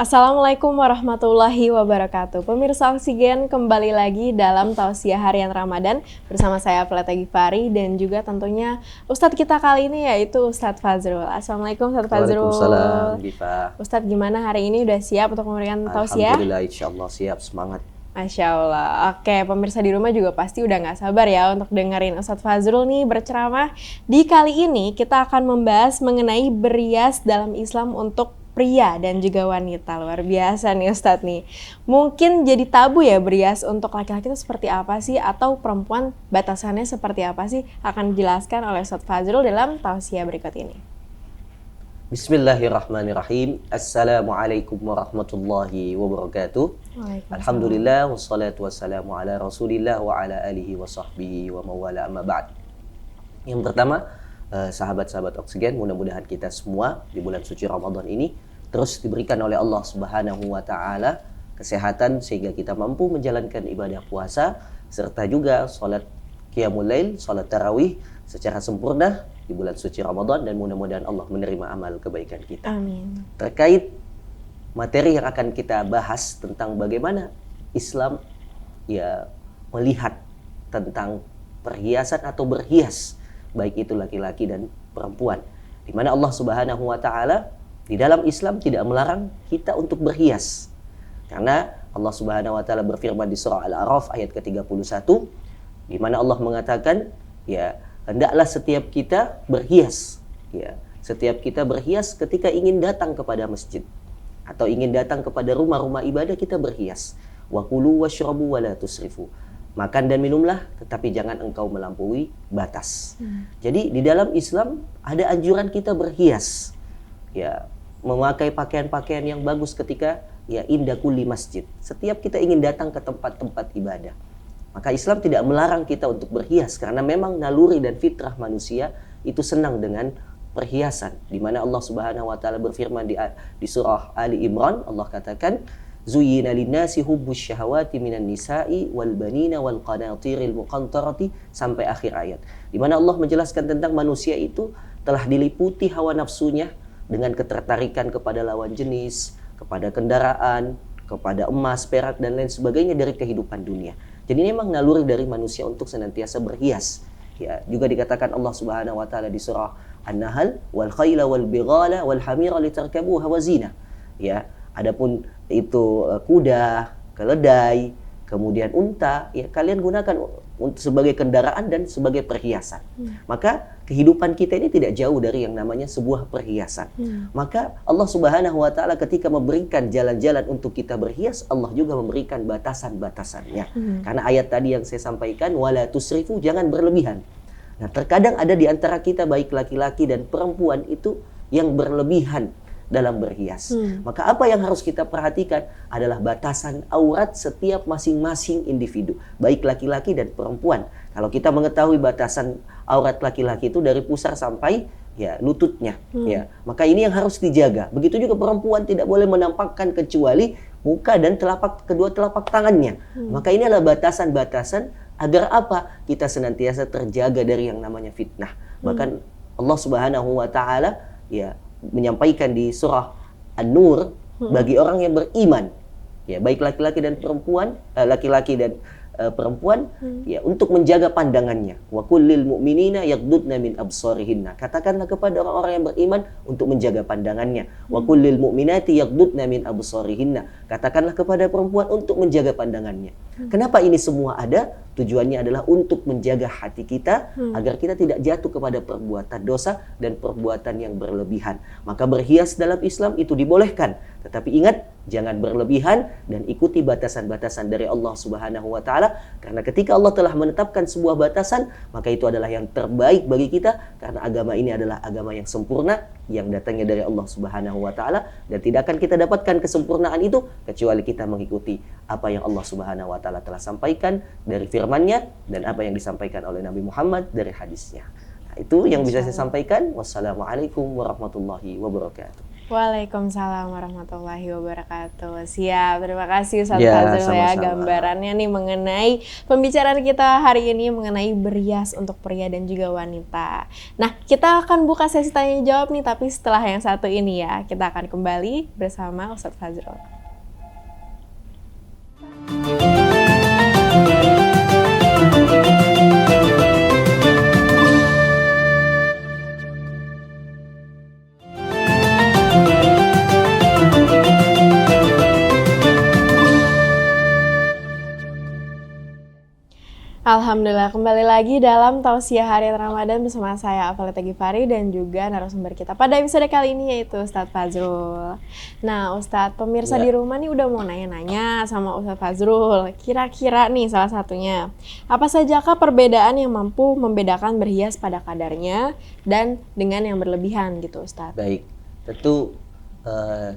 Assalamualaikum warahmatullahi wabarakatuh. Pemirsa Oksigen, kembali lagi dalam Tausiah Harian Ramadan bersama saya Pleta Gifari dan juga tentunya Ustadz kita kali ini yaitu Ustadz Fazrul. Assalamualaikum Ustadz Fazrul. Waalaikumsalam, Giva. Ustadz gimana hari ini, udah siap untuk memberikan tausiah? Alhamdulillah, insyaallah siap, semangat. Masya Allah. Oke, pemirsa di rumah juga pasti udah gak sabar ya untuk dengerin Ustadz Fazrul nih berceramah. Di kali ini kita akan membahas mengenai berias dalam Islam untuk pria dan juga wanita. Luar biasa nih Ustadz nih. Mungkin jadi tabu ya berias untuk laki-laki itu seperti apa sih, atau perempuan batasannya seperti apa sih, akan dijelaskan oleh Ustadz Fazrul dalam tausiah berikut ini. Bismillahirrahmanirrahim. Assalamualaikum warahmatullahi wabarakatuh. Alhamdulillah wassalatu wassalamu ala Rasulillah wa ala alihi wa sahbihi wa mawala amma ba'd. Yang pertama, sahabat-sahabat Oksigen, mudah-mudahan kita semua di bulan suci Ramadan ini terus diberikan oleh Allah Subhanahu wa taala kesehatan sehingga kita mampu menjalankan ibadah puasa serta juga salat qiyamul lail, salat tarawih secara sempurna di bulan suci Ramadan, dan mudah-mudahan Allah menerima amal kebaikan kita. Amin. Terkait materi yang akan kita bahas tentang bagaimana Islam ya melihat tentang perhiasan atau berhias, baik itu laki-laki dan perempuan, di mana Allah Subhanahu wa taala di dalam Islam tidak melarang kita untuk berhias. Karena Allah Subhanahu wa taala berfirman di surah Al-A'raf ayat ke-31, di mana Allah mengatakan, ya, hendaklah setiap kita berhias, ya, setiap kita berhias ketika ingin datang kepada masjid atau ingin datang kepada rumah-rumah ibadah, kita berhias. Wa kulu washrabu wa la tusrifu. Makan dan minumlah, tetapi jangan engkau melampaui batas. Jadi di dalam Islam ada anjuran kita berhias, ya, memakai pakaian-pakaian yang bagus ketika ya inda kulli masjid. Setiap kita ingin datang ke tempat-tempat ibadah, maka Islam tidak melarang kita untuk berhias, karena memang naluri dan fitrah manusia itu senang dengan perhiasan. Di mana Allah Subhanahu wa taala berfirman di surah Ali Imran, Allah katakan, Zuyyina linnasi hubbus syahawati minan nisa'i wal banina wal qanatiril muqantarati, sampai akhir ayat. Di mana Allah menjelaskan tentang manusia itu telah diliputi hawa nafsunya dengan ketertarikan kepada lawan jenis, kepada kendaraan, kepada emas, perak dan lain sebagainya dari kehidupan dunia. Jadi memang naluri dari manusia untuk senantiasa berhias. Ya, juga dikatakan Allah Subhanahu wa taala di surah An-Nahl, wal khayla wal bighala wal hamira litarkabuha wa zina. Ya, adapun itu kuda, keledai, kemudian unta, ya kalian gunakan untuk sebagai kendaraan dan sebagai perhiasan. Maka kehidupan kita ini tidak jauh dari yang namanya sebuah perhiasan. Maka Allah Subhanahu wa taala ketika memberikan jalan-jalan untuk kita berhias, Allah juga memberikan batasan-batasannya. Karena ayat tadi yang saya sampaikan, wala tusrifu, jangan berlebihan. Nah, terkadang ada di antara kita baik laki-laki dan perempuan itu yang berlebihan dalam berhias. Maka apa yang harus kita perhatikan adalah batasan aurat setiap masing-masing individu, baik laki-laki dan perempuan. Kalau kita mengetahui batasan aurat laki-laki itu dari pusar sampai ya lututnya, ya, maka ini yang harus dijaga. Begitu juga perempuan tidak boleh menampakkan kecuali muka dan kedua telapak tangannya. Maka ini adalah batasan-batasan agar apa? Kita senantiasa terjaga dari yang namanya fitnah. Bahkan Allah Subhanahu wa taala ya menyampaikan di surah An-Nur, bagi orang yang beriman, ya baik laki-laki dan perempuan, perempuan, ya, untuk menjaga pandangannya. Wa kullil mu'minina yaghdudna min absarihinna. Katakanlah kepada orang-orang yang beriman untuk menjaga pandangannya. Wa kullil mu'minati yaghdudna min absarihinna. Katakanlah kepada perempuan untuk menjaga pandangannya. Kenapa ini semua ada? Tujuannya adalah untuk menjaga hati kita agar kita tidak jatuh kepada perbuatan dosa dan perbuatan yang berlebihan. Maka berhias dalam Islam itu dibolehkan, tetapi ingat, jangan berlebihan dan ikuti batasan-batasan dari Allah Subhanahu wa taala, karena ketika Allah telah menetapkan sebuah batasan, maka itu adalah yang terbaik bagi kita, karena agama ini adalah agama yang sempurna yang datangnya dari Allah Subhanahu wa taala, dan tidak akan kita dapatkan kesempurnaan itu kecuali kita mengikuti apa yang Allah Subhanahu wa taala telah sampaikan dari firman-Nya dan apa yang disampaikan oleh Nabi Muhammad dari hadisnya. Nah, itu yang bisa saya sampaikan. Wassalamualaikum warahmatullahi wabarakatuh. Waalaikumsalam warahmatullahi wabarakatuh. Siap, terima kasih Ustadz Ya, Fazrul ya sama-sama. gambarannya nih mengenai pembicaraan kita hari ini mengenai berias untuk pria dan juga wanita. Nah, kita akan buka sesi tanya jawab nih, tapi setelah yang satu ini ya, kita akan kembali bersama Ustadz Fazrul. Alhamdulillah, kembali lagi dalam Tausiah Harian Ramadan bersama saya Avalita Gifari dan juga narasumber kita pada episode kali ini yaitu Ustadz Fazrul. Nah Ustadz, pemirsa Ya. di rumah nih udah mau nanya-nanya sama Ustadz Fazrul. Kira-kira nih salah satunya, apa sajakah perbedaan yang mampu membedakan berhias pada kadarnya dan dengan yang berlebihan gitu Ustadz? Baik, tentu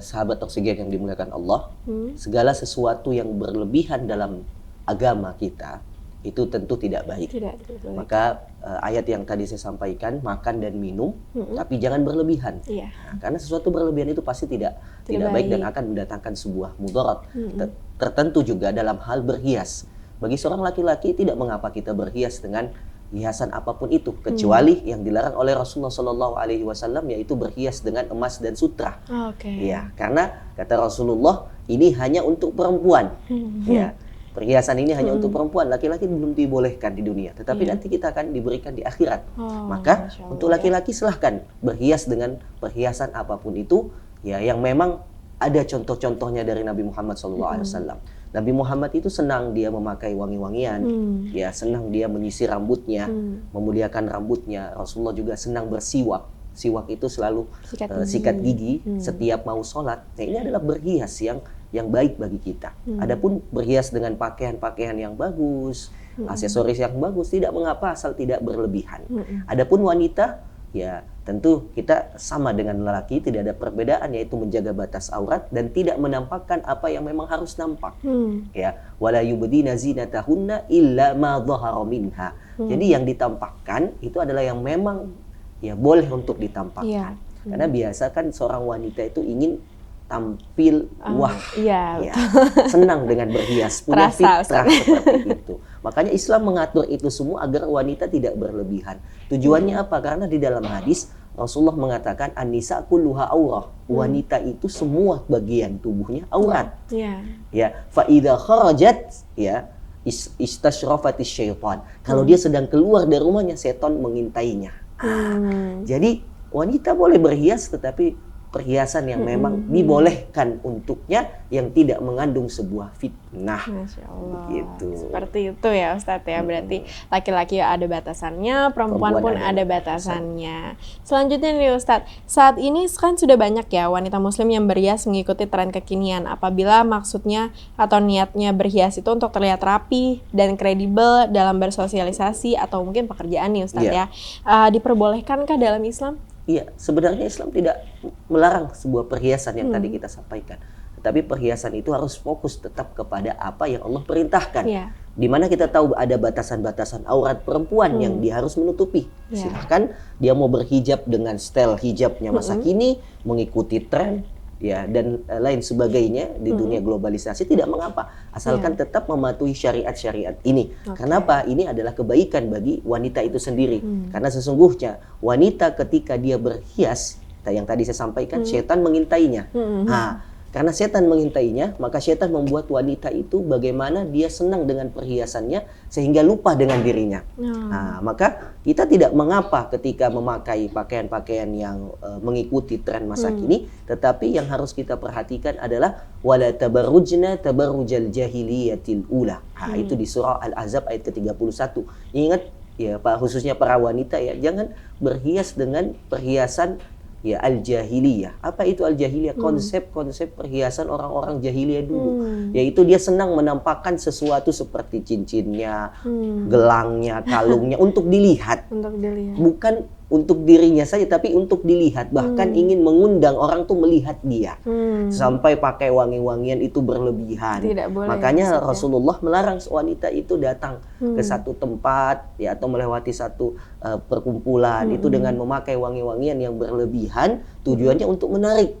sahabat oksigen yang dimuliakan Allah, segala sesuatu yang berlebihan dalam agama kita itu tentu tidak baik. Tidak. Maka ayat yang tadi saya sampaikan, makan dan minum, tapi jangan berlebihan. Iya. Nah, karena sesuatu berlebihan itu pasti tidak baik dan akan mendatangkan sebuah mudarat tertentu juga dalam hal berhias. Bagi seorang laki-laki tidak mengapa kita berhias dengan hiasan apapun itu, kecuali yang dilarang oleh Rasulullah SAW, yaitu berhias dengan emas dan sutra. Oke. Ya, karena kata Rasulullah ini hanya untuk perempuan. Ya. Perhiasan ini hanya untuk perempuan, laki-laki belum dibolehkan di dunia, tetapi nanti kita akan diberikan di akhirat. Maka Masya Allah, untuk laki-laki silahkan berhias dengan perhiasan apapun itu, ya yang memang ada contoh-contohnya dari Nabi Muhammad SAW. Nabi Muhammad itu senang dia memakai wangi-wangian, ya senang dia menyisir rambutnya, memuliakan rambutnya. Rasulullah juga senang bersiwak. Siwak itu selalu sikat gigi setiap mau sholat. Nah, ini adalah berhias yang baik bagi kita. Adapun berhias dengan pakaian-pakaian yang bagus, aksesoris yang bagus, tidak mengapa asal tidak berlebihan. Adapun wanita, ya tentu kita sama dengan lelaki, tidak ada perbedaan, yaitu menjaga batas aurat dan tidak menampakkan apa yang memang harus nampak. Ya, wala yubdina zinatahunna illa ma dhahara minha. Jadi yang ditampakkan itu adalah yang memang ya boleh untuk ditampakkan. Karena biasa kan seorang wanita itu ingin tampil iya, ya, senang dengan berhias, punya fitrah seperti itu. Makanya Islam mengatur itu semua agar wanita tidak berlebihan. Tujuannya apa? Karena di dalam hadis Rasulullah mengatakan an-nisa kulluha aurah. Wanita itu semua bagian tubuhnya aurat. Ya, fa idza kharajat ya istasyrafatish syaitan. Kalau dia sedang keluar dari rumahnya, setan mengintainya. Jadi wanita boleh berhias, tetapi perhiasan yang memang dibolehkan untuknya yang tidak mengandung sebuah fitnah. Masya Allah. Begitu. Seperti itu ya Ustadz ya. Berarti laki-laki ada batasannya, perempuan pun ada batasannya. Selanjutnya nih Ustadz, saat ini kan sudah banyak ya wanita muslim yang berhias mengikuti tren kekinian. Apabila maksudnya atau niatnya berhias itu untuk terlihat rapi dan kredibel dalam bersosialisasi atau mungkin pekerjaan nih Ustadz ya. Diperbolehkankah dalam Islam? Iya, sebenarnya Islam tidak melarang sebuah perhiasan yang tadi kita sampaikan. Tetapi perhiasan itu harus fokus tetap kepada apa yang Allah perintahkan. Di mana kita tahu ada batasan-batasan aurat perempuan yang dia harus menutupi. Silahkan dia mau berhijab dengan style hijabnya masa kini, mengikuti tren, ya dan lain sebagainya di dunia globalisasi, tidak mengapa asalkan tetap mematuhi syariat-syariat ini. Kenapa? Ini adalah kebaikan bagi wanita itu sendiri. Karena sesungguhnya wanita ketika dia berhias, yang tadi saya sampaikan, setan mengintainya. Karena setan mengintainya, maka setan membuat wanita itu bagaimana dia senang dengan perhiasannya sehingga lupa dengan dirinya. Maka kita tidak mengapa ketika memakai pakaian-pakaian yang mengikuti tren masa kini, tetapi yang harus kita perhatikan adalah wala tabarrujna tabarrujal jahiliyatil ula. Itu di surah Al-Ahzab ayat ke-31. Ingat ya Pak, khususnya para wanita ya, jangan berhias dengan perhiasan ya al-jahiliyah. Apa itu al-jahiliyah? Konsep-konsep perhiasan orang-orang jahiliyah dulu. Yaitu dia senang menampakkan sesuatu seperti cincinnya, gelangnya, kalungnya untuk dilihat. Bukan untuk dirinya saja, tapi untuk dilihat, bahkan ingin mengundang orang tuh melihat dia. Sampai pakai wangi-wangian itu berlebihan. Tidak boleh, Makanya maksudnya. Rasulullah melarang wanita itu datang ke satu tempat ya atau melewati satu perkumpulan itu dengan memakai wangi-wangian yang berlebihan, tujuannya untuk menarik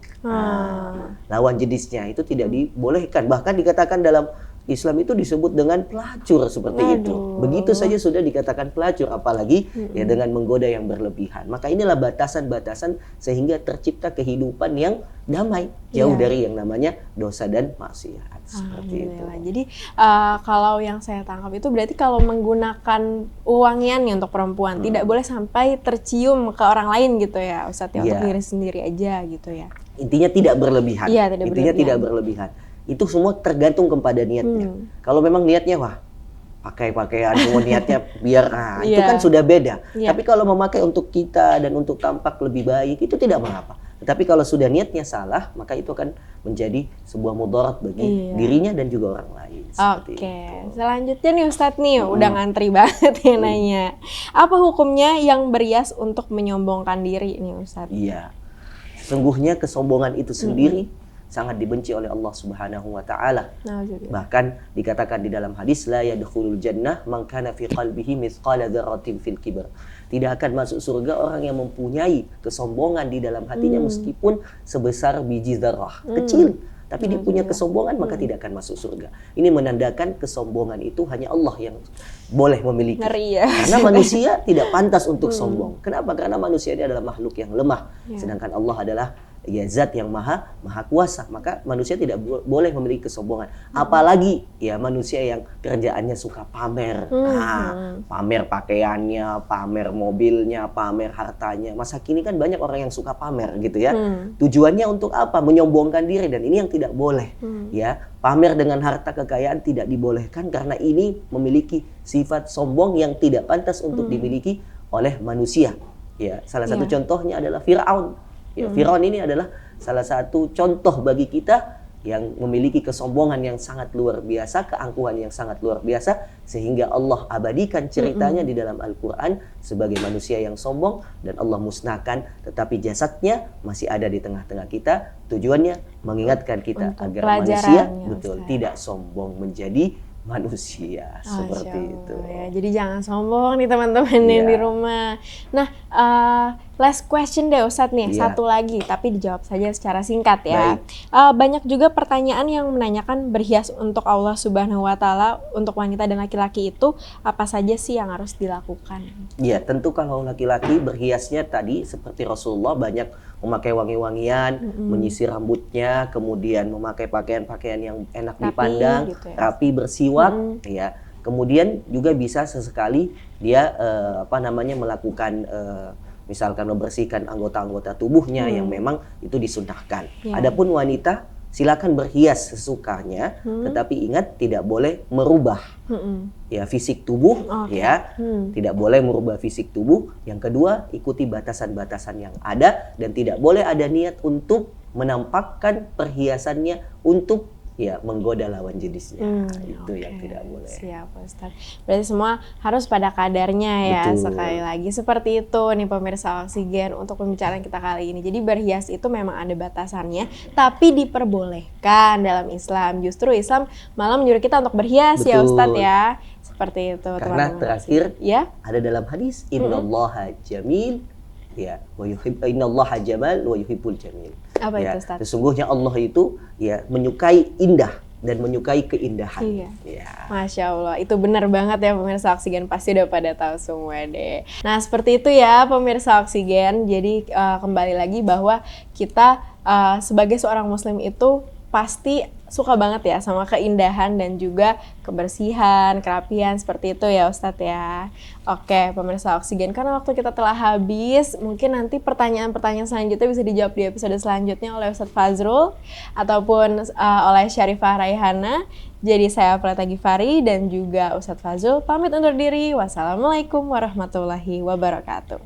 lawan jenisnya. Itu tidak dibolehkan. Bahkan dikatakan dalam Islam itu disebut dengan pelacur seperti itu. Begitu saja sudah dikatakan pelacur, apalagi ya dengan menggoda yang berlebihan. Maka inilah batasan-batasan sehingga tercipta kehidupan yang damai, jauh dari yang namanya dosa dan maksiat. Seperti itu. Jadi kalau yang saya tangkap itu berarti kalau menggunakan wangian nih untuk perempuan tidak boleh sampai tercium ke orang lain gitu ya Ustadz, untuk diri sendiri aja gitu ya. Intinya tidak berlebihan. Iya, tidak Intinya berlebihan. tidak berlebihan. Itu semua tergantung kepada niatnya. Kalau memang niatnya pakai pakaian semua niatnya biar itu kan sudah beda. Tapi kalau memakai untuk kita dan untuk tampak lebih baik itu tidak mengapa. Tetapi kalau sudah niatnya salah, maka itu akan menjadi sebuah mudarat bagi dirinya dan juga orang lain. Oke, selanjutnya nih Ustadz nih, udah ngantri banget ya nanya. Apa hukumnya yang berias untuk menyombongkan diri nih Ustadz? Iya, sesungguhnya kesombongan itu sendiri sangat dibenci oleh Allah Subhanahu wa taala. Bahkan dikatakan di dalam hadis, la yadkhulul jannah man kana fi qalbihi mithqala dzarratin fil kibr. Tidak akan masuk surga orang yang mempunyai kesombongan di dalam hatinya meskipun sebesar biji zarah, kecil. Tapi dia punya kesombongan, maka tidak akan masuk surga. Ini menandakan kesombongan itu hanya Allah yang boleh memiliki. Ngeri ya. Karena manusia tidak pantas untuk sombong. Kenapa? Karena manusia ini adalah makhluk yang lemah. Sedangkan Allah adalah zat yang maha kuasa. Maka manusia tidak boleh memiliki kesombongan. Apalagi ya manusia yang kerjaannya suka pamer. Pamer pakaiannya, pamer mobilnya, pamer hartanya. Masa kini kan banyak orang yang suka pamer gitu ya. Tujuannya untuk apa? Menyombongkan diri, dan ini yang tidak boleh. Ya, pamer dengan harta kekayaan tidak dibolehkan karena ini memiliki sifat sombong yang tidak pantas untuk dimiliki oleh manusia. Ya, salah satu contohnya adalah Firaun. Ya, Firaun ini adalah salah satu contoh bagi kita yang memiliki kesombongan yang sangat luar biasa, keangkuhan yang sangat luar biasa, sehingga Allah abadikan ceritanya di dalam Al-Quran sebagai manusia yang sombong, dan Allah musnahkan, tetapi jasadnya masih ada di tengah-tengah kita. Tujuannya mengingatkan kita agar manusia tidak sombong menjadi manusia. Seperti itu ya. Jadi jangan sombong nih teman-teman yang di rumah. Nah, last question deh Ustadz nih, satu lagi, tapi dijawab saja secara singkat ya. Banyak juga pertanyaan yang menanyakan berhias untuk Allah Subhanahu wa Ta'ala untuk wanita dan laki-laki itu apa saja sih yang harus dilakukan? Ya, tentu kalau laki-laki berhiasnya tadi seperti Rasulullah banyak memakai wangi-wangian, menyisir rambutnya, kemudian memakai pakaian-pakaian yang enak dipandang, gitu ya. Rapi, bersiwak, ya. Kemudian juga bisa sesekali dia melakukan misalkan membersihkan anggota-anggota tubuhnya yang memang itu disunnahkan. Adapun wanita silakan berhias sesukanya, tetapi ingat tidak boleh merubah ya fisik tubuh, tidak boleh merubah fisik tubuh. Yang kedua, ikuti batasan-batasan yang ada dan tidak boleh ada niat untuk menampakkan perhiasannya untuk menggoda lawan jenisnya. Itu yang tidak boleh. Siap Ustaz. Berarti semua harus pada kadarnya ya. Betul. Sekali lagi seperti itu nih pemirsa Oksigen untuk pembicaraan kita kali ini. Jadi berhias itu memang ada batasannya, tapi diperbolehkan dalam Islam. Justru Islam malah menyuruh kita untuk berhias. Betul. Ya Ustaz ya. Seperti itu. Karena terakhir ada dalam hadis, innallaha jamil innallaha jamal wa yuhibbul jamil. Apa itu Ustaz? Sesungguhnya Allah itu menyukai indah dan menyukai keindahan. Masya Allah, itu benar banget ya pemirsa Oksigen, pasti udah pada tahu semua deh. Nah seperti itu ya pemirsa Oksigen. Jadi kembali lagi bahwa kita sebagai seorang muslim itu pasti suka banget ya sama keindahan dan juga kebersihan, kerapian seperti itu ya Ustadz ya. Oke pemirsa Oksigen, karena waktu kita telah habis, mungkin nanti pertanyaan-pertanyaan selanjutnya bisa dijawab di episode selanjutnya oleh Ustadz Fazrul ataupun oleh Syarifah Raihana. Jadi saya Preta Gifari dan juga Ustadz Fazrul pamit undur diri. Wassalamualaikum warahmatullahi wabarakatuh.